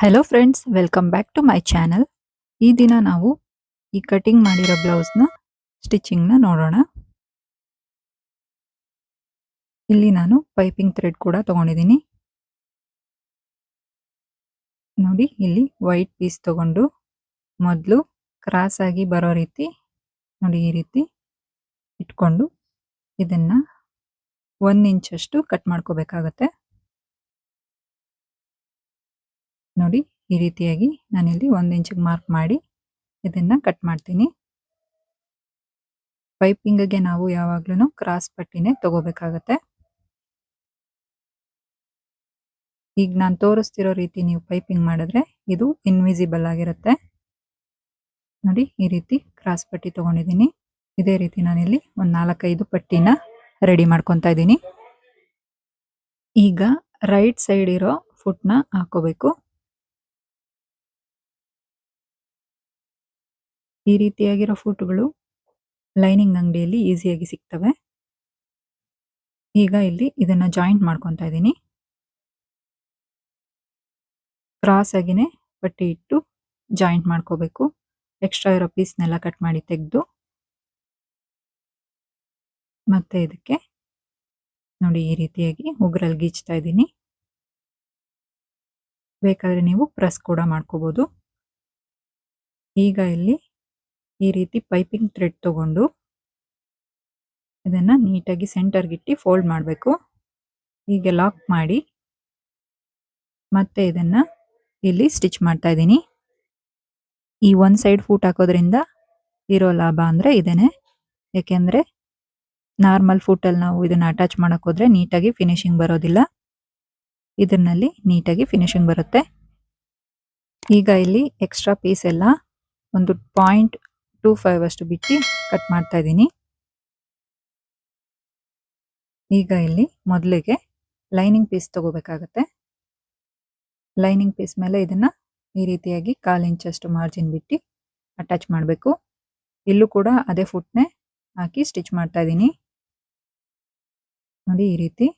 Hello friends, welcome back to my channel. ಈ ದಿನ ನಾವು ಈ ಕಟಿಂಗ್ ಮಾಡಿರೋ ಬ್ಲೌಸ್ನ ಸ್ಟಿಚಿಂಗ್ನ ನೋಡೋಣ. ಇಲ್ಲಿ ನಾನು ಪೈಪಿಂಗ್ ಥ್ರೆಡ್ ಕೂಡ ತಗೊಂಡಿದ್ದೀನಿ. ನೋಡಿ, ಇಲ್ಲಿ ವೈಟ್ ಪೀಸ್ ತಗೊಂಡು ಮೊದಲು ಕ್ರಾಸ್ ಆಗಿ ಬರೋ ರೀತಿ ನೋಡಿ ಈ ರೀತಿ ಇಟ್ಕೊಂಡು ಇದನ್ನ 1 ಇಂಚಷ್ಟು ಕಟ್ ಮಾಡ್ಕೋಬೇಕಾಗತ್ತೆ. ನೋಡಿ, ಈ ರೀತಿಯಾಗಿ ನಾನಿಲ್ಲಿ 1 ಇಂಚಿಗೆ ಮಾರ್ಕ್ ಮಾಡಿ ಇದನ್ನ ಕಟ್ ಮಾಡ್ತೀನಿ. ಪೈಪಿಂಗ್ಗೆ ನಾವು ಯಾವಾಗ್ಲೂ ಕ್ರಾಸ್ ಪಟ್ಟಿನೇ ತಗೋಬೇಕಾಗತ್ತೆ. ಈಗ ನಾನು ತೋರಿಸ್ತಿರೋ ರೀತಿ ನೀವು ಪೈಪಿಂಗ್ ಮಾಡಿದ್ರೆ ಇದು ಇನ್ವಿಸಿಬಲ್ ಆಗಿರುತ್ತೆ. ನೋಡಿ, ಈ ರೀತಿ ಕ್ರಾಸ್ ಪಟ್ಟಿ ತಗೊಂಡಿದ್ದೀನಿ. ಇದೇ ರೀತಿ ನಾನಿಲ್ಲಿ ಒಂದು 4-5 ಪಟ್ಟಿನ ರೆಡಿ ಮಾಡ್ಕೊತಾ ಇದ್ದೀನಿ. ಈಗ ರೈಟ್ ಸೈಡ್ ಇರೋ ಫುಟ್ನ ಹಾಕೋಬೇಕು. ಈ ರೀತಿಯಾಗಿರೋ ಫುಟ್ಗಳು ಲೈನಿಂಗ್ ಅಂಗಡಿಯಲ್ಲಿ ಈಸಿಯಾಗಿ ಸಿಗ್ತವೆ. ಈಗ ಇಲ್ಲಿ ಇದನ್ನ ಜಾಯಿಂಟ್ ಮಾಡ್ಕೊತಾ ಇದ್ದೀನಿ. ಕ್ರಾಸ್ ಆಗಿನೇ ಪಟ್ಟಿ ಇಟ್ಟು ಜಾಯಿಂಟ್ ಮಾಡ್ಕೋಬೇಕು. ಎಕ್ಸ್ಟ್ರಾ ಇರೋ ಪೀಸ್ನೆಲ್ಲ ಕಟ್ ಮಾಡಿ ತೆಗೆದು ಮತ್ತೆ ಇದಕ್ಕೆ ನೋಡಿ ಈ ರೀತಿಯಾಗಿ ಉಗುರಲ್ಲಿ ಗೀಚ್ತಾ ಇದ್ದೀನಿ. ಬೇಕಾದ್ರೆ ನೀವು ಪ್ರೆಸ್ ಕೂಡ ಮಾಡ್ಕೋಬಹುದು. ಈಗ ಇಲ್ಲಿ ಈ ರೀತಿ ಪೈಪಿಂಗ್ ಥ್ರೆಡ್ ತಗೊಂಡು ಇದನ್ನ ನೀಟಾಗಿ ಸೆಂಟರ್ಗಿಟ್ಟು ಫೋಲ್ಡ್ ಮಾಡಬೇಕು. ಹೀಗೆ ಲಾಕ್ ಮಾಡಿ ಮತ್ತೆ ಇದನ್ನ ಇಲ್ಲಿ ಸ್ಟಿಚ್ ಮಾಡ್ತಾ ಇದ್ದೀನಿ. ಈ ಒಂದು ಸೈಡ್ ಫೂಟ್ ಹಾಕೋದ್ರಿಂದ ಇರೋ ಲಾಭ ಅಂದ್ರೆ ಇದೇನೆ. ಯಾಕೆಂದ್ರೆ ನಾರ್ಮಲ್ ಫೂಟಲ್ಲಿ ನಾವು ಇದನ್ನ ಅಟ್ಯಾಚ್ ಮಾಡಕ್ ಹೋದ್ರೆ ನೀಟಾಗಿ ಫಿನಿಶಿಂಗ್ ಬರೋದಿಲ್ಲ. ಇದರಲ್ಲಿ ನೀಟಾಗಿ ಫಿನಿಶಿಂಗ್ ಬರುತ್ತೆ. ಈಗ ಇಲ್ಲಿ ಎಕ್ಸ್ಟ್ರಾ ಪೀಸ್ ಎಲ್ಲ ಒಂದು 0.25 ಅಷ್ಟು ಬಿಟ್ಟು ಕಟ್ ಮಾಡ್ತಾ ಇದ್ದೀನಿ. ಈಗ ಇಲ್ಲಿ ಮೊದಲಿಗೆ ಲೈನಿಂಗ್ ಪೀಸ್ ತಗೋಬೇಕಾಗತ್ತೆ. ಲೈನಿಂಗ್ ಪೀಸ್ ಮೇಲೆ ಇದನ್ನ ಈ ರೀತಿಯಾಗಿ 1/4 ಇಂಚಷ್ಟು ಮಾರ್ಜಿನ್ ಬಿಟ್ಟು ಅಟ್ಯಾಚ್ ಮಾಡಬೇಕು. ಇಲ್ಲೂ ಕೂಡ ಅದೇ ಫುಟ್ನೆ ಹಾಕಿ ಸ್ಟಿಚ್ ಮಾಡ್ತಾ ಇದ್ದೀನಿ. ನೋಡಿ, ಈ ರೀತಿ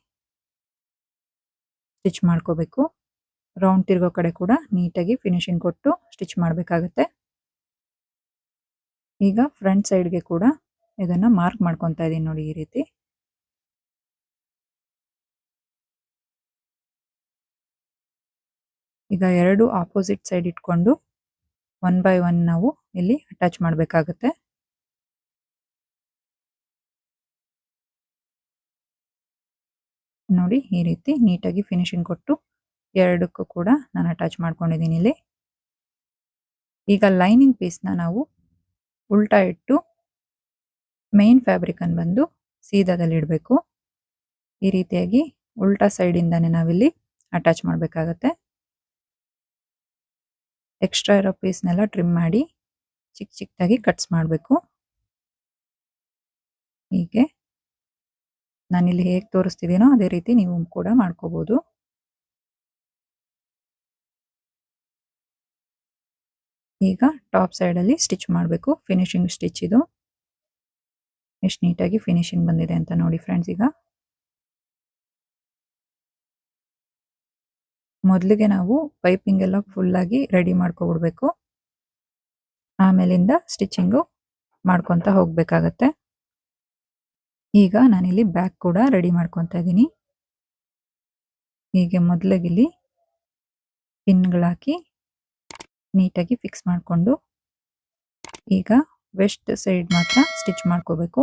ಸ್ಟಿಚ್ ಮಾಡ್ಕೋಬೇಕು. ರೌಂಡ್ ತಿರ್ಗೋ ಕಡೆ ಕೂಡ ನೀಟಾಗಿ ಫಿನಿಶಿಂಗ್ ಕೊಟ್ಟು ಸ್ಟಿಚ್ ಮಾಡಬೇಕಾಗತ್ತೆ. ಈಗ ಫ್ರಂಟ್ ಸೈಡ್ಗೆ ಕೂಡ ಇದನ್ನ ಮಾರ್ಕ್ ಮಾಡ್ಕೊತಾ ಇದ್ದೀನಿ. ನೋಡಿ, ಈ ರೀತಿ ಈಗ ಎರಡು ಆಪೋಸಿಟ್ ಸೈಡ್ ಇಟ್ಕೊಂಡು 1 by 1 ನಾವು ಇಲ್ಲಿ ಅಟ್ಯಾಚ್ ಮಾಡಬೇಕಾಗತ್ತೆ. ನೋಡಿ, ಈ ರೀತಿ ನೀಟಾಗಿ ಫಿನಿಶಿಂಗ್ ಕೊಟ್ಟು ಎರಡಕ್ಕೂ ಕೂಡ ನಾನು ಅಟ್ಯಾಚ್ ಮಾಡ್ಕೊಂಡಿದ್ದೀನಿ ಇಲ್ಲಿ. ಈಗ ಲೈನಿಂಗ್ ಪೀಸ್ನ ನಾವು ಉಲ್ಟಾ ಇಟ್ಟು ಮೇನ್ ಫ್ಯಾಬ್ರಿಕ್ ಅನ್ನು ಬಂದು ಸೀದಾದಲ್ಲಿ ಇಡಬೇಕು. ಈ ರೀತಿಯಾಗಿ ಉಲ್ಟಾ ಸೈಡ್ ಇಂದಾನೆ ನಾವಿಲ್ಲಿ ಅಟ್ಯಾಚ್ ಮಾಡಬೇಕಾಗತ್ತೆ. ಎಕ್ಸ್ಟ್ರಾ ಇರೋ ಪೀಸ್ನೆಲ್ಲ ಟ್ರಿಮ್ ಮಾಡಿ ಚಿಕ್ಕ ಚಿಕ್ಕದಾಗಿ ಕಟ್ಸ್ ಮಾಡಬೇಕು. ಹೀಗೆ ನಾನಿಲ್ಲಿ ಹೇಗೆ ತೋರಿಸ್ತಿದ್ದೀನೋ ಅದೇ ರೀತಿ ನೀವು ಕೂಡ ಮಾಡ್ಕೋಬಹುದು. ಈಗ ಟಾಪ್ ಸೈಡಲ್ಲಿ ಸ್ಟಿಚ್ ಮಾಡಬೇಕು. ಫಿನಿಶಿಂಗ್ ಸ್ಟಿಚ್ ಇದು. ಎಷ್ಟು ನೀಟಾಗಿ ಫಿನಿಶಿಂಗ್ ಬಂದಿದೆ ಅಂತ ನೋಡಿ ಫ್ರೆಂಡ್ಸ್. ಈಗ ಮೊದಲಿಗೆ ನಾವು ಪೈಪಿಂಗ್ ಎಲ್ಲ ಫುಲ್ ಆಗಿ ರೆಡಿ ಮಾಡ್ಕೊಬಿಡ್ಬೇಕು. ಆಮೇಲಿಂದ ಸ್ಟಿಚಿಂಗು ಮಾಡ್ಕೊತ ಹೋಗ್ಬೇಕಾಗತ್ತೆ. ಈಗ ನಾನಿಲ್ಲಿ ಬ್ಯಾಕ್ ಕೂಡ ರೆಡಿ ಮಾಡ್ಕೊತಾ ಇದ್ದೀನಿ. ಹೀಗೆ ಮೊದಲಿಗೆ ಇಲ್ಲಿ ಪಿನ್ಗಳಾಕಿ ನೀಟಾಗಿ ಫಿಕ್ಸ್ ಮಾಡಿಕೊಂಡು ಈಗ ವೆಸ್ಟ್ ಸೈಡ್ ಮಾತ್ರ ಸ್ಟಿಚ್ ಮಾಡ್ಕೋಬೇಕು.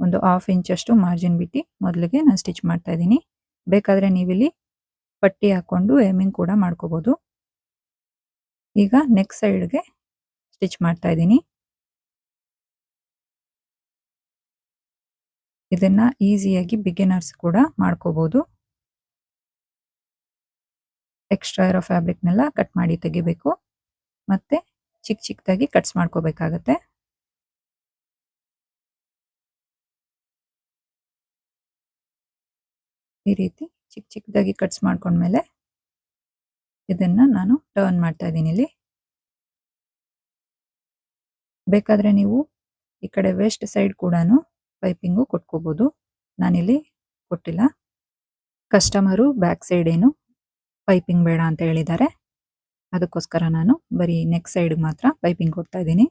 ಒಂದು 1/2 ಇಂಚಷ್ಟು ಮಾರ್ಜಿನ್ ಬಿಟ್ಟು ಮೊದಲಿಗೆ ನಾನು ಸ್ಟಿಚ್ ಮಾಡ್ತಾ ಇದ್ದೀನಿ. ಬೇಕಾದರೆ ನೀವಿಲ್ಲಿ ಪಟ್ಟಿ ಹಾಕೊಂಡು ಎಮಿಂಗ್ ಕೂಡ ಮಾಡ್ಕೋಬಹುದು. ಈಗ ನೆಕ್ ಸೈಡ್ಗೆ ಸ್ಟಿಚ್ ಮಾಡ್ತಾ ಇದ್ದೀನಿ. ಇದನ್ನ ಈಸಿಯಾಗಿ ಬಿಗಿನರ್ಸ್ ಕೂಡ ಮಾಡ್ಕೋಬಹುದು. ಎಕ್ಸ್ಟ್ರಾ ಇರೋ ಫ್ಯಾಬ್ರಿಕ್ನೆಲ್ಲ ಕಟ್ ಮಾಡಿ ತೆಗಿಬೇಕು. ಮತ್ತೆ ಚಿಕ್ಕ ಚಿಕ್ಕದಾಗಿ ಕಟ್ಸ್ ಮಾಡ್ಕೋಬೇಕಾಗತ್ತೆ. ಈ ರೀತಿ ಚಿಕ್ಕ ಚಿಕ್ಕದಾಗಿ ಕಟ್ಸ್ ಮಾಡ್ಕೊಂಡ್ಮೇಲೆ ಇದನ್ನ ನಾನು ಟರ್ನ್ ಮಾಡ್ತಾ ಇದ್ದೀನಿ ಇಲ್ಲಿ. ಬೇಕಾದ್ರೆ ನೀವು ಈ ಕಡೆ ವೆಸ್ಟ್ ಸೈಡ್ ಕೂಡ ಪೈಪಿಂಗು ಕೊಟ್ಕೋಬಹುದು. ನಾನಿಲ್ಲಿ ಕೊಟ್ಟಿಲ್ಲ. ಕಸ್ಟಮರು ಬ್ಯಾಕ್ ಸೈಡ್ ಏನು ಪೈಪಿಂಗ್ ಬೇಡ ಅಂತ ಹೇಳಿದ್ದಾರೆ. ಅದಕ್ಕೋಸ್ಕರ ನಾನು ಬರೀ ನೆಕ್ ಸೈಡ್ ಮಾತ್ರ ಪೈಪಿಂಗ್ ಕೊಡ್ತಾ ಇದ್ದೀನಿ.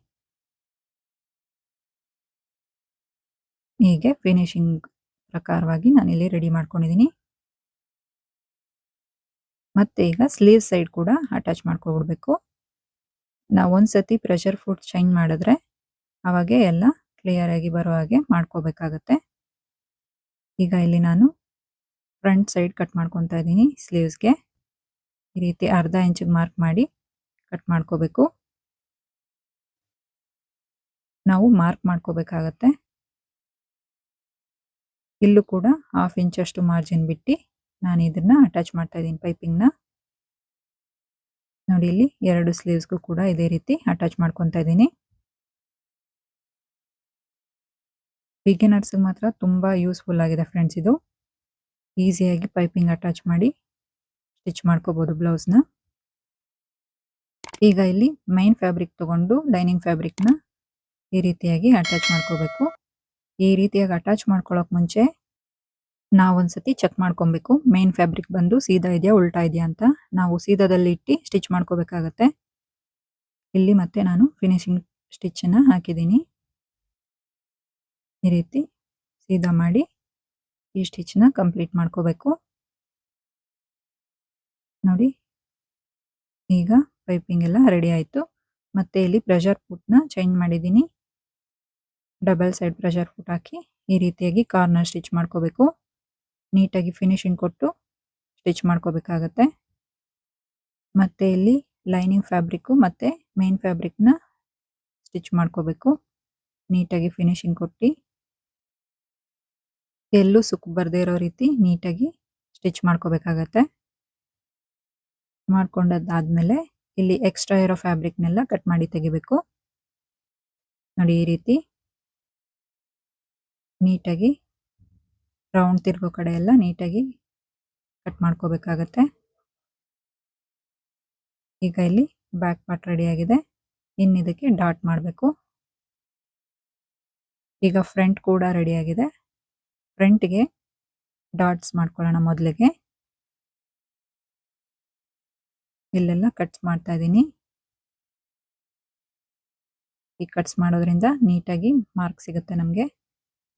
ಹೀಗೆ ಫಿನಿಶಿಂಗ್ ಪ್ರಕಾರವಾಗಿ ನಾನಿಲ್ಲಿ ರೆಡಿ ಮಾಡ್ಕೊಂಡಿದ್ದೀನಿ. ಮತ್ತೆ ಈಗ ಸ್ಲೀವ್ ಸೈಡ್ ಕೂಡ ಅಟ್ಯಾಚ್ ಮಾಡ್ಕೊಬಿಡ್ಬೇಕು. ನಾವು ಒಂದ್ಸತಿ ಪ್ರೆಷರ್ ಫುಟ್ ಚೇಂಜ್ ಮಾಡಿದ್ರೆ ಅವಾಗೆ ಎಲ್ಲ ಕ್ಲಿಯರ್ ಆಗಿ ಬರೋ ಹಾಗೆ ಮಾಡ್ಕೋಬೇಕಾಗತ್ತೆ. ಈಗ ಇಲ್ಲಿ ನಾನು ಫ್ರಂಟ್ ಸೈಡ್ ಕಟ್ ಮಾಡ್ಕೊತಾ ಇದ್ದೀನಿ. ಸ್ಲೀವ್ಸ್ಗೆ ಈ ರೀತಿ ಅರ್ಧ ಇಂಚಿಗೆ ಮಾರ್ಕ್ ಮಾಡಿ ಕಟ್ ಮಾಡ್ಕೋಬೇಕು. ನಾವು ಮಾರ್ಕ್ ಮಾಡ್ಕೋಬೇಕಾಗತ್ತೆ. ಇಲ್ಲೂ ಕೂಡ 1/2 ಇಂಚಷ್ಟು ಮಾರ್ಜಿನ್ ಬಿಟ್ಟು ನಾನು ಇದನ್ನ ಅಟ್ಯಾಚ್ ಮಾಡ್ತಾ ಇದ್ದೀನಿ ಪೈಪಿಂಗ್ನ. ನೋಡಿ ಇಲ್ಲಿ 2 ಸ್ಲೀವ್ಸ್ಗೂ ಕೂಡ ಇದೇ ರೀತಿ ಅಟ್ಯಾಚ್ ಮಾಡ್ಕೊತಾ ಇದ್ದೀನಿ. ಬಿಗಿನರ್ಸ್ಗೆ ಮಾತ್ರ ತುಂಬ ಯೂಸ್ಫುಲ್ ಆಗಿದೆ ಫ್ರೆಂಡ್ಸ್ ಇದು. ಈಸಿಯಾಗಿ ಪೈಪಿಂಗ್ ಅಟ್ಯಾಚ್ ಮಾಡಿ ಸ್ಟಿಚ್ ಮಾಡ್ಕೋಬೋದು ಬ್ಲೌಸ್ನ. ಈಗ ಇಲ್ಲಿ ಮೈನ್ ಫ್ಯಾಬ್ರಿಕ್ ತಗೊಂಡು ಲೈನಿಂಗ್ ಫ್ಯಾಬ್ರಿಕ್ನ ಈ ರೀತಿಯಾಗಿ ಅಟ್ಯಾಚ್ ಮಾಡ್ಕೋಬೇಕು. ಈ ರೀತಿಯಾಗಿ ಅಟ್ಯಾಚ್ ಮಾಡ್ಕೊಳ್ಳೋಕೆ ಮುಂಚೆ ನಾವು ಒಂದ್ಸತಿ ಚೆಕ್ ಮಾಡ್ಕೊಬೇಕು. ಮೈನ್ ಫ್ಯಾಬ್ರಿಕ್ ಬಂದು ಸೀದಾ ಇದೆಯಾ ಉಲ್ಟಾ ಇದೆಯಾ ಅಂತ. ನಾವು ಸೀದಾದಲ್ಲಿ ಇಟ್ಟು ಸ್ಟಿಚ್ ಮಾಡ್ಕೋಬೇಕಾಗತ್ತೆ. ಇಲ್ಲಿ ಮತ್ತೆ ನಾನು ಫಿನಿಶಿಂಗ್ ಸ್ಟಿಚ್ಚನ್ನು ಹಾಕಿದ್ದೀನಿ. ಈ ರೀತಿ ಸೀದಾ ಮಾಡಿ ಈ ಸ್ಟಿಚ್ನ ಕಂಪ್ಲೀಟ್ ಮಾಡ್ಕೋಬೇಕು. ನೋಡಿ ಈಗ ಪೈಪಿಂಗ್ ಎಲ್ಲ ರೆಡಿ ಆಯಿತು. ಮತ್ತೆ ಇಲ್ಲಿ ಪ್ರೆಷರ್ ಫುಟ್ನ ಚೇಂಜ್ ಮಾಡಿದ್ದೀನಿ. ಡಬಲ್ ಸೈಡ್ ಪ್ರೆಷರ್ ಫುಟ್ ಹಾಕಿ ಈ ರೀತಿಯಾಗಿ ಕಾರ್ನರ್ ಸ್ಟಿಚ್ ಮಾಡ್ಕೋಬೇಕು. ನೀಟಾಗಿ ಫಿನಿಶಿಂಗ್ ಕೊಟ್ಟು ಸ್ಟಿಚ್ ಮಾಡ್ಕೋಬೇಕಾಗತ್ತೆ. ಮತ್ತೆ ಇಲ್ಲಿ ಲೈನಿಂಗ್ ಫ್ಯಾಬ್ರಿಕ್ಕು ಮತ್ತು ಮೇನ್ ಫ್ಯಾಬ್ರಿಕ್ನ ಸ್ಟಿಚ್ ಮಾಡ್ಕೋಬೇಕು. ನೀಟಾಗಿ ಫಿನಿಶಿಂಗ್ ಕೊಟ್ಟು ಎಲ್ಲೂ ಸುಕ್ಕು ಬರದೇ ಇರೋ ರೀತಿ ನೀಟಾಗಿ ಸ್ಟಿಚ್ ಮಾಡ್ಕೋಬೇಕಾಗತ್ತೆ. ಮಾಡ್ಕೊಂಡಾದ್ಮೇಲೆ ಇಲ್ಲಿ ಎಕ್ಸ್ಟ್ರಾ ಇರೋ ಫ್ಯಾಬ್ರಿಕ್ನೆಲ್ಲ ಕಟ್ ಮಾಡಿ ತೆಗಿಬೇಕು. ನೋಡಿ ಈ ರೀತಿ ನೀಟಾಗಿ ರೌಂಡ್ ತಿರ್ಗೋ ಕಡೆ ಎಲ್ಲ ನೀಟಾಗಿ ಕಟ್ ಮಾಡ್ಕೋಬೇಕಾಗತ್ತೆ. ಈಗ ಇಲ್ಲಿ ಬ್ಯಾಕ್ ಪಾರ್ಟ್ ರೆಡಿ ಆಗಿದೆ. ಇನ್ನು ಇದಕ್ಕೆ ಡಾಟ್ ಮಾಡಬೇಕು. ಈಗ ಫ್ರಂಟ್ ಕೂಡ ರೆಡಿ ಆಗಿದೆ. ಫ್ರಂಟ್ಗೆ ಡಾಟ್ಸ್ ಮಾಡ್ಕೊಳ್ಳೋಣ. ಮೊದಲಿಗೆ ಇಲ್ಲೆಲ್ಲ ಕಟ್ಸ್ ಮಾಡ್ತಾ ಇದ್ದೀನಿ. ಈ ಕಟ್ಸ್ ಮಾಡೋದ್ರಿಂದ ನೀಟಾಗಿ ಮಾರ್ಕ್ ಸಿಗುತ್ತೆ ನಮಗೆ.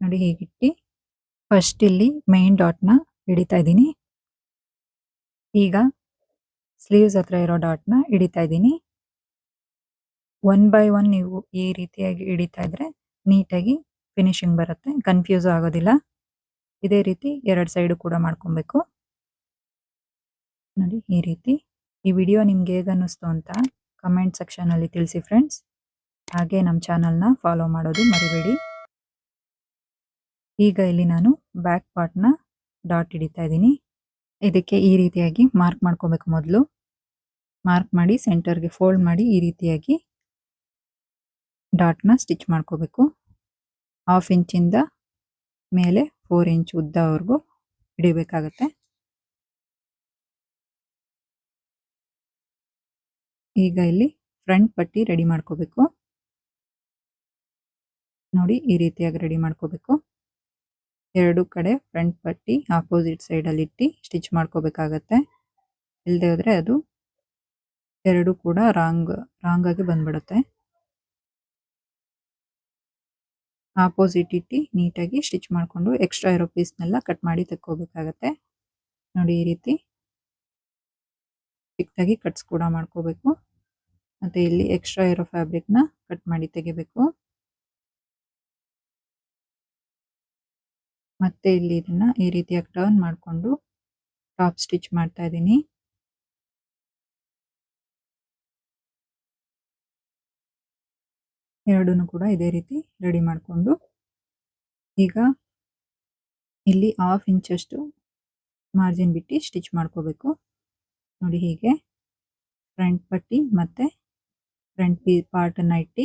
ನೋಡಿ ಹೀಗಿಟ್ಟು ಫಸ್ಟ್ ಇಲ್ಲಿ ಮೇನ್ ಡಾಟ್ನ ಹಿಡಿತಾ ಇದ್ದೀನಿ. ಈಗ ಸ್ಲೀವ್ಸ್ ಹತ್ರ ಇರೋ ಡಾಟ್ನ ಹಿಡಿತಾ ಇದ್ದೀನಿ. 1 by 1 ನೀವು ಈ ರೀತಿಯಾಗಿ ಹಿಡಿತಾ ಇದ್ರೆ ನೀಟಾಗಿ ಫಿನಿಶಿಂಗ್ ಬರುತ್ತೆ, ಕನ್ಫ್ಯೂಸ್ ಆಗೋದಿಲ್ಲ. ಇದೇ ರೀತಿ 2 ಸೈಡು ಕೂಡ ಮಾಡ್ಕೊಬೇಕು. ನೋಡಿ ಈ ರೀತಿ. ಈ ವಿಡಿಯೋ ನಿಮ್ಗೆ ಹೇಗೆ ಅನ್ನಿಸ್ತು ಅಂತ ಕಮೆಂಟ್ ಸೆಕ್ಷನಲ್ಲಿ ತಿಳಿಸಿ ಫ್ರೆಂಡ್ಸ್. ಹಾಗೆ ನಮ್ಮ ಚಾನಲ್ನ ಫಾಲೋ ಮಾಡೋದು ಮರಿಬೇಡಿ. ಈಗ ಇಲ್ಲಿ ನಾನು ಬ್ಯಾಕ್ ಪಾರ್ಟ್ನ ಡಾಟ್ ಹಿಡಿತಾ ಇದ್ದೀನಿ. ಇದಕ್ಕೆ ಈ ರೀತಿಯಾಗಿ ಮಾರ್ಕ್ ಮಾಡ್ಕೋಬೇಕು. ಮೊದಲು ಮಾರ್ಕ್ ಮಾಡಿ ಸೆಂಟರ್ಗೆ ಫೋಲ್ಡ್ ಮಾಡಿ ಈ ರೀತಿಯಾಗಿ ಡಾಟ್ನ ಸ್ಟಿಚ್ ಮಾಡ್ಕೋಬೇಕು. 1/2 ಇಂಚಿಂದ ಮೇಲೆ 4 ಇಂಚ್ ಉದ್ದವರೆಗೂ ಹಿಡಿಬೇಕಾಗತ್ತೆ. ಈಗ ಇಲ್ಲಿ ಫ್ರಂಟ್ ಪಟ್ಟಿ ರೆಡಿ ಮಾಡ್ಕೋಬೇಕು. ನೋಡಿ ಈ ರೀತಿಯಾಗಿ ರೆಡಿ ಮಾಡ್ಕೋಬೇಕು. 2 ಕಡೆ ಫ್ರಂಟ್ ಪಟ್ಟಿ ಆಪೋಸಿಟ್ ಸೈಡಲ್ಲಿ ಇಟ್ಟು ಸ್ಟಿಚ್ ಮಾಡ್ಕೋಬೇಕಾಗತ್ತೆ. ಇಲ್ಲದೆ ಹೋದರೆ ಅದು 2 ಕೂಡ ರಾಂಗ್ ಆಗಿ ಬಂದ್ಬಿಡುತ್ತೆ. ಆಪೋಸಿಟ್ ಇಟ್ಟು ನೀಟಾಗಿ ಸ್ಟಿಚ್ ಮಾಡಿಕೊಂಡು ಎಕ್ಸ್ಟ್ರಾ ಇರೋ ಪೀಸ್ನೆಲ್ಲ ಕಟ್ ಮಾಡಿ ತೆಕ್ಕೋಬೇಕಾಗತ್ತೆ. ನೋಡಿ ಈ ರೀತಿ ಚಿಕ್ಕದಾಗಿ ಕಟ್ಸ್ ಕೂಡ ಮಾಡ್ಕೋಬೇಕು. ಮತ್ತು ಇಲ್ಲಿ ಎಕ್ಸ್ಟ್ರಾ ಇರೋ ಫ್ಯಾಬ್ರಿಕ್ನ ಕಟ್ ಮಾಡಿ ತೆಗಿಬೇಕು. ಮತ್ತೆ ಇಲ್ಲಿ ಇದನ್ನ ಈ ರೀತಿಯಾಗಿ ಟರ್ನ್ ಮಾಡಿಕೊಂಡು ಟಾಪ್ ಸ್ಟಿಚ್ ಮಾಡ್ತಾ ಇದ್ದೀನಿ. ಎರಡೂ ಕೂಡ ಇದೇ ರೀತಿ ರೆಡಿ ಮಾಡಿಕೊಂಡು ಈಗ ಇಲ್ಲಿ 1/2 ಇಂಚಷ್ಟು ಮಾರ್ಜಿನ್ ಬಿಟ್ಟು ಸ್ಟಿಚ್ ಮಾಡ್ಕೋಬೇಕು. ನೋಡಿ ಹೀಗೆ ಫ್ರಂಟ್ ಪಟ್ಟಿ ಮತ್ತು ಫ್ರಂಟ್ ಪಾರ್ಟನ್ನು ಇಟ್ಟು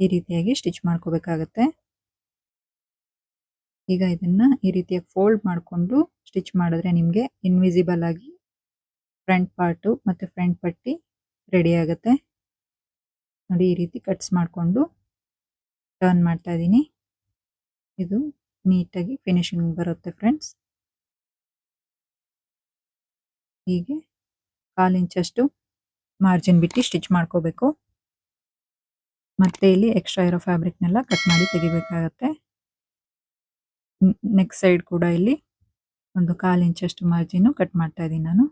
ಈ ರೀತಿಯಾಗಿ ಸ್ಟಿಚ್ ಮಾಡ್ಕೋಬೇಕಾಗತ್ತೆ. ಈಗ ಇದನ್ನು ಈ ರೀತಿಯಾಗಿ ಫೋಲ್ಡ್ ಮಾಡಿಕೊಂಡು ಸ್ಟಿಚ್ ಮಾಡಿದ್ರೆ ನಿಮಗೆ ಇನ್ವಿಸಿಬಲ್ ಆಗಿ ಫ್ರಂಟ್ ಪಾರ್ಟು ಮತ್ತು ಫ್ರಂಟ್ ಪಟ್ಟಿ ರೆಡಿ ಆಗುತ್ತೆ. ನೋಡಿ ಈ ರೀತಿ ಕಟ್ಸ್ ಮಾಡಿಕೊಂಡು ಟರ್ನ್ ಮಾಡ್ತಾ ಇದ್ದೀನಿ. ಇದು ನೀಟಾಗಿ ಫಿನಿಶಿಂಗ್ ಬರುತ್ತೆ ಫ್ರೆಂಡ್ಸ್. ಹೀಗೆ 1/4 ಇಂಚಷ್ಟು ಮಾರ್ಜಿನ್ ಬಿಟ್ಟು ಸ್ಟಿಚ್ ಮಾಡ್ಕೋಬೇಕು. ಮತ್ತೆ ಇಲ್ಲಿ ಎಕ್ಸ್ಟ್ರಾ ಇರೋ ಫ್ಯಾಬ್ರಿಕ್ನೆಲ್ಲ ಕಟ್ ಮಾಡಿ ತೆಗಿಬೇಕಾಗತ್ತೆ. ನೆಕ್ಸ್ಟ್ ಸೈಡ್ ಕೂಡ ಇಲ್ಲಿ ಒಂದು 1/4 ಇಂಚಷ್ಟು ಮಾರ್ಜಿನ್ ಕಟ್ ಮಾಡ್ತಾ ಇದ್ದೀನಿ ನಾನು.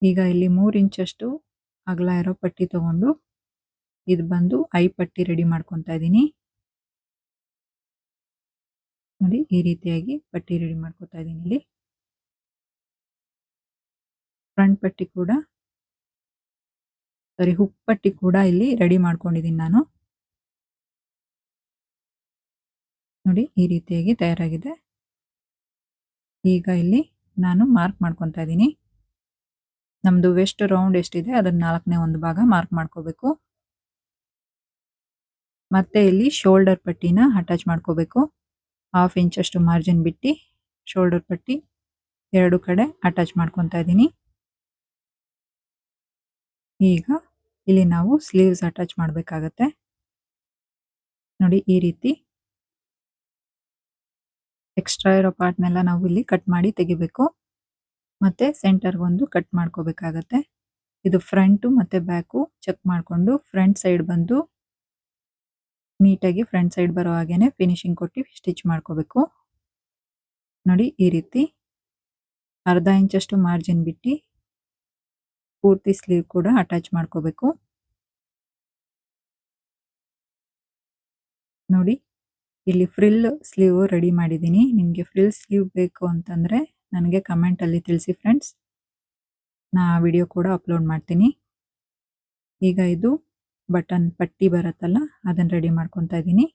ಈಗ ಇಲ್ಲಿ 3 ಇಂಚಷ್ಟು ಅಗಲ ಇರೋ ಪಟ್ಟಿ ತಗೊಂಡು ಇದು ಬಂದು ಐ ಪಟ್ಟಿ ರೆಡಿ ಮಾಡ್ಕೊತಾ ಇದ್ದೀನಿ. ನೋಡಿ ಈ ರೀತಿಯಾಗಿ ಪಟ್ಟಿ ರೆಡಿ ಮಾಡ್ಕೊತಾ ಇದ್ದೀನಿ. ಇಲ್ಲಿ ಫ್ರಂಟ್ ಪಟ್ಟಿ ಕೂಡ ಹುಕ್ ಪಟ್ಟಿ ಕೂಡ ಇಲ್ಲಿ ರೆಡಿ ಮಾಡ್ಕೊಂಡಿದ್ದೀನಿ ನಾನು. ನೋಡಿ ಈ ರೀತಿಯಾಗಿ ತಯಾರಾಗಿದೆ. ಈಗ ಇಲ್ಲಿ ನಾನು ಮಾರ್ಕ್ ಮಾಡ್ಕೊತಾ ಇದ್ದೀನಿ. ನಮ್ದು ವೆಸ್ಟ್ ರೌಂಡ್ ಎಷ್ಟಿದೆ ಅದನ್ನ 4ನೇ ಒಂದು ಭಾಗ ಮಾರ್ಕ್ ಮಾಡ್ಕೋಬೇಕು. ಮತ್ತೆ ಇಲ್ಲಿ ಶೋಲ್ಡರ್ ಪಟ್ಟಿನ ಅಟ್ಯಾಚ್ ಮಾಡ್ಕೋಬೇಕು. 1/2 ಇಂಚಷ್ಟು ಮಾರ್ಜಿನ್ ಬಿಟ್ಟು ಶೋಲ್ಡರ್ ಪಟ್ಟಿ 2 ಕಡೆ ಅಟ್ಯಾಚ್ ಮಾಡ್ಕೊತಾ ಇದ್ದೀನಿ. ಈಗ ಇಲ್ಲಿ ನಾವು ಸ್ಲೀವ್ಸ್ ಅಟ್ಯಾಚ್ ಮಾಡಬೇಕಾಗತ್ತೆ. ನೋಡಿ ಈ ರೀತಿ ಎಕ್ಸ್ಟ್ರಾ ಇರೋ ಪಾರ್ಟ್ನೆಲ್ಲ ನಾವು ಇಲ್ಲಿ ಕಟ್ ಮಾಡಿ ತೆಗಿಬೇಕು. ಮತ್ತೆ ಸೆಂಟರ್ ಒಂದು ಕಟ್ ಮಾಡ್ಕೋಬೇಕಾಗತ್ತೆ. ಇದು ಫ್ರಂಟು ಮತ್ತೆ ಬ್ಯಾಕು ಚೆಕ್ ಮಾಡಿಕೊಂಡು ಫ್ರಂಟ್ ಸೈಡ್ ಬಂದು ನೀಟಾಗಿ ಫ್ರಂಟ್ ಸೈಡ್ ಬರೋ ಹಾಗೇನೆ ಫಿನಿಶಿಂಗ್ ಕೊಟ್ಟು ಸ್ಟಿಚ್ ಮಾಡ್ಕೋಬೇಕು. ನೋಡಿ ಈ ರೀತಿ 1/2 ಇಂಚಷ್ಟು ಮಾರ್ಜಿನ್ ಬಿಟ್ಟು ಪೂರ್ತಿ ಸ್ಲೀವ್ ಕೂಡ ಅಟ್ಯಾಚ್ ಮಾಡ್ಕೋಬೇಕು. ನೋಡಿ ಇಲ್ಲಿ ಫ್ರಿಲ್ ಸ್ಲೀವ್ ರೆಡಿ ಮಾಡಿದ್ದೀನಿ. ನಿಮಗೆ ಫ್ರಿಲ್ ಸ್ಲೀವ್ ಬೇಕು ಅಂತಂದ್ರೆ ನನಗೆ ಕಮೆಂಟ್ ಅಲ್ಲಿ ತಿಳಿಸಿ ಫ್ರೆಂಡ್ಸ್, ನಾ ಆ ವಿಡಿಯೋ ಕೂಡ ಅಪ್ಲೋಡ್ ಮಾಡ್ತೀನಿ. ಈಗ ಇದು ಬಟನ್ ಪಟ್ಟಿ ಬರುತ್ತಲ್ಲ ಅದನ್ನ ರೆಡಿ ಮಾಡ್ಕೊತಾ ಇದ್ದೀನಿ.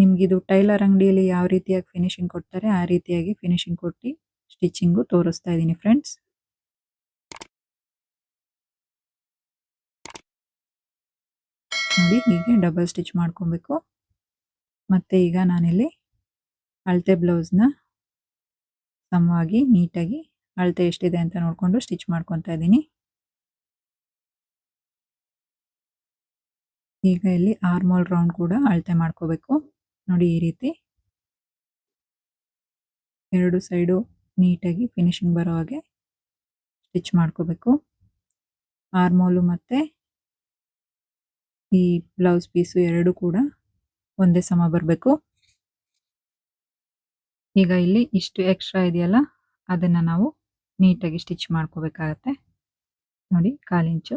ನಿಮ್ಗಿದು ಟೈಲರ್ ಅಂಗಡಿಯಲ್ಲಿ ಯಾವ ರೀತಿಯಾಗಿ ಫಿನಿಶಿಂಗ್ ಕೊಡ್ತಾರೆ ಆ ರೀತಿಯಾಗಿ ಫಿನಿಶಿಂಗ್ ಕೊಟ್ಟು ಸ್ಟಿಚಿಂಗು ತೋರಿಸ್ತಾ ಇದ್ದೀನಿ ಫ್ರೆಂಡ್ಸ್. ನೋಡಿ ಹೀಗೆ ಡಬಲ್ ಸ್ಟಿಚ್ ಮಾಡ್ಕೊಬೇಕು. ಮತ್ತೆ ಈಗ ನಾನಿಲ್ಲಿ ಅಳತೆ ಬ್ಲೌಸ್ನ ಸಮವಾಗಿ ನೀಟಾಗಿ ಅಳತೆ ಎಷ್ಟಿದೆ ಅಂತ ನೋಡಿಕೊಂಡು ಸ್ಟಿಚ್ ಮಾಡ್ಕೊತಾ ಇದ್ದೀನಿ. ಈಗ ಇಲ್ಲಿ ಆರ್ಮೋಲ್ ರೌಂಡ್ ಕೂಡ ಅಳತೆ ಮಾಡ್ಕೋಬೇಕು. ನೋಡಿ ಈ ರೀತಿ 2 ಸೈಡು ನೀಟಾಗಿ ಫಿನಿಶಿಂಗ್ ಬರೋ ಹಾಗೆ ಸ್ಟಿಚ್ ಮಾಡ್ಕೋಬೇಕು. ಆರ್ಮೋಲು ಮತ್ತೆ ಈ ಬ್ಲೌಸ್ ಪೀಸು 2 ಕೂಡ ಒಂದೇ ಸಮ ಬರಬೇಕು. ಈಗ ಇಲ್ಲಿ ಇಷ್ಟು ಎಕ್ಸ್ಟ್ರಾ ಇದೆಯಲ್ಲ ಅದನ್ನ ನಾವು ನೀಟಾಗಿ ಸ್ಟಿಚ್ ಮಾಡ್ಕೋಬೇಕಾಗತ್ತೆ. ನೋಡಿ 1/4 ಇಂಚು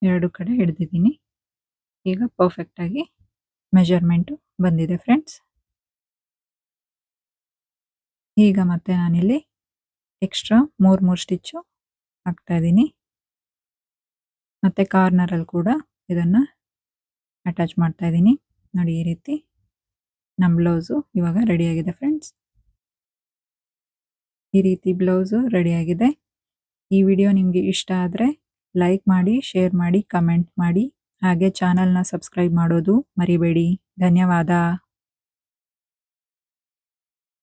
2 ಕಡೆ ಹಿಡಿದಿದ್ದೀನಿ. ಈಗ ಪರ್ಫೆಕ್ಟ್ ಆಗಿ ಮೆಜರ್ಮೆಂಟು ಬಂದಿದೆ ಫ್ರೆಂಡ್ಸ್. ಈಗ ಮತ್ತೆ ನಾನಿಲ್ಲಿ ಎಕ್ಸ್ಟ್ರಾ 3 ಸ್ಟಿಚ್ಚು ಹಾಕ್ತಾ ಇದ್ದೀನಿ. ಮತ್ತೆ ಕಾರ್ನರಲ್ಲಿ ಕೂಡ ಇದನ್ನ ಅಟ್ಯಾಚ್ ಮಾಡ್ತಾ ಇದ್ದೀನಿ. ನೋಡಿ ಈ ರೀತಿ ನಮ್ಮ ಬ್ಲೌಸು ಇವಾಗ ರೆಡಿಯಾಗಿದೆ ಫ್ರೆಂಡ್ಸ್. ಈ ರೀತಿ ಬ್ಲೌಸು ರೆಡಿಯಾಗಿದೆ. ಈ ವಿಡಿಯೋ ನಿಮಗೆ ಇಷ್ಟ ಆದರೆ ಲೈಕ್ ಮಾಡಿ, ಶೇರ್ ಮಾಡಿ, ಕಮೆಂಟ್ ಮಾಡಿ, ಹಾಗೆ ಚಾನಲ್ನ ಸಬ್ಸ್ಕ್ರೈಬ್ ಮಾಡೋದು ಮರಿಬೇಡಿ. ಧನ್ಯವಾದ.